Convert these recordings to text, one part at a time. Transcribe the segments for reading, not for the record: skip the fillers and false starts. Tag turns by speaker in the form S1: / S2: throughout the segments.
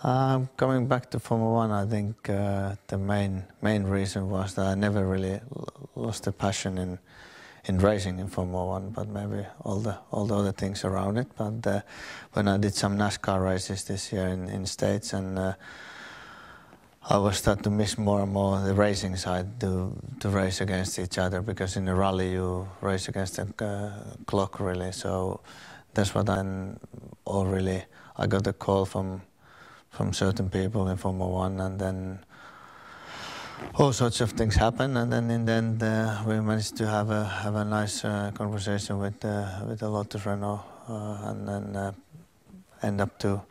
S1: Coming back to Formula One, I think the main reason was that I never really lost the passion in racing in Formula One, but maybe all the other things around it. But when I did some NASCAR races this year in States, and I was starting to miss more and more the racing side to race against each other, because in a rally you race against the clock really. So that's what I got a call from certain people in Formula One, and then all sorts of things happen, and then in the end we managed to have a nice conversation with the Lotus Renault, and then end up to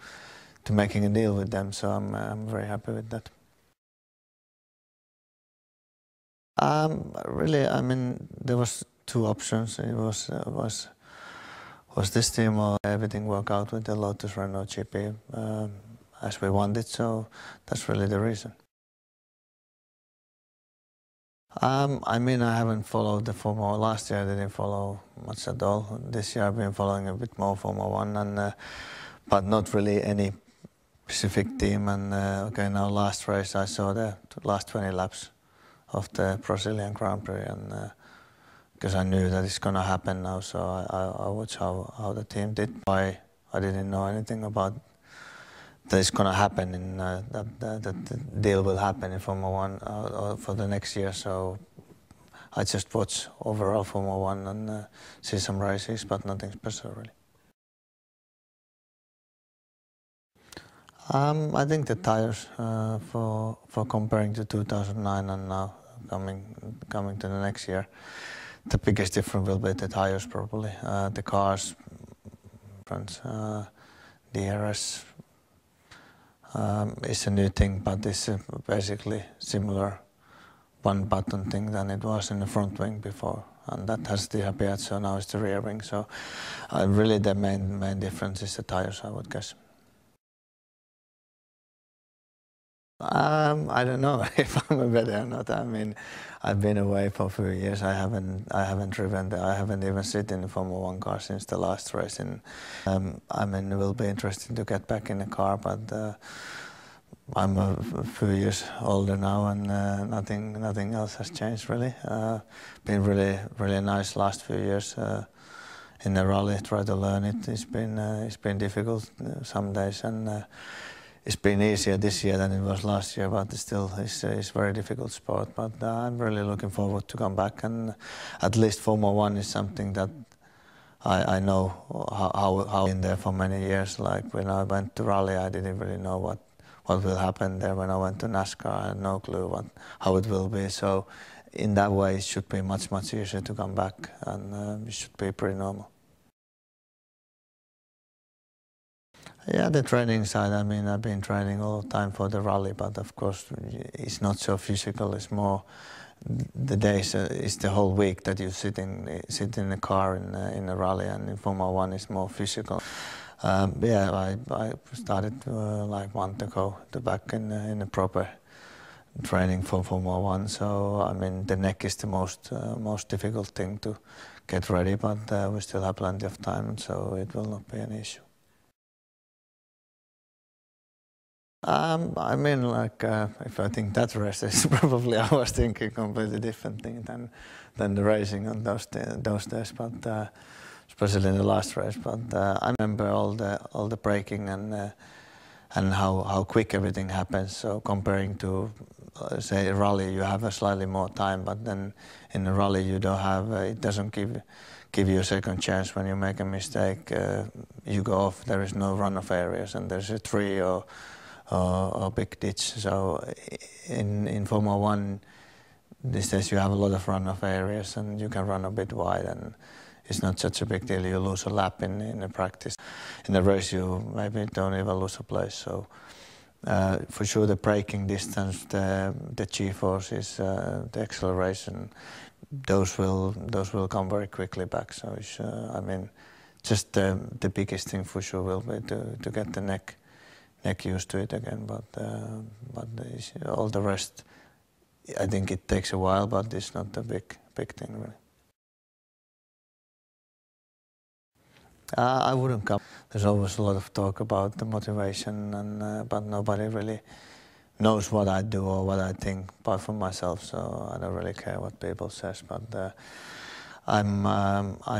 S1: making a deal with them. So I'm very happy with that. Really, I mean, there was two options. It was this team, or everything work out with the Lotus Renault GP as we wanted. So that's really the reason. I mean, I haven't followed the Formula 1. Last year I didn't follow much at all. This year I've been following a bit more Formula 1, and but not really any specific team. And okay, now last race I saw the last 20 laps of the Brazilian Grand Prix, and because I knew that it's gonna happen now, so I watched how the team did. I didn't know anything about that it's gonna happen, in that the deal will happen in Formula 1 for the next year. So I just watch overall Formula 1 and see some races, but nothing special really. I think the tires for comparing to 2009 and now coming to the next year, the biggest difference will be the tires probably. The cars, DRS is a new thing, but it's basically similar one-button thing than it was in the front wing before, and that has disappeared. So now it's the rear wing. So really the main difference is the tires, I would guess. I don't know if I'm better or not. I mean, I've been away for a few years. I haven't driven. I haven't even sit in the Formula 1 car since the last race. And I mean, it will be interesting to get back in the car, but I'm a few years older now, and nothing else has changed really. Been really nice last few years in the rally. Try to learn it. It's been difficult some days, and it's been easier this year than it was last year, but still it's a very difficult sport. But I'm really looking forward to come back, and at least Formula 1 is something that I know how in there for many years. Like when I went to rally, I didn't really know what will happen there. When I went to NASCAR, I had no clue how it will be. So in that way, it should be much easier to come back, and it should be pretty normal. Yeah, the training side, I mean, I've been training all the time for the rally, but of course it's not so physical. It's more the days, it's the whole week that you sit in the car in a rally, and in Formula 1 it's more physical. Yeah, I started like a month ago back in the proper training for Formula 1. So I mean, the neck is the most difficult thing to get ready, but we still have plenty of time, so it will not be an issue. I mean, like, if I think that race is probably I was thinking completely different thing than the racing on those days, but especially in the last race. But I remember all the braking and how quick everything happens. So comparing to say a rally, you have a slightly more time, but then in a rally you don't have. It doesn't give you a second chance when you make a mistake. You go off. There is no runoff areas, and there's a tree or big ditch. So in Formula 1 these days you have a lot of runoff areas, and you can run a bit wide, and it's not such a big deal. You lose a lap in the practice. In the race you maybe don't even lose a place. So for sure the braking distance, the G-forces, the acceleration, those will come very quickly back. So it's, I mean, just the biggest thing for sure will be to get the neck used to it again, but all the rest, I think it takes a while, but it's not a big thing really. I wouldn't come. There's always a lot of talk about the motivation, but nobody really knows what I do or what I think apart from myself. So I don't really care what people says. But I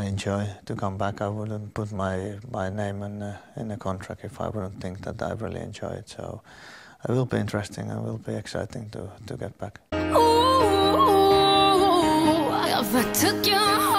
S1: enjoy to come back. I wouldn't put my name in a contract if I wouldn't think that I really enjoy it. So it will be interesting and will be exciting to get back.
S2: Ooh, if I took your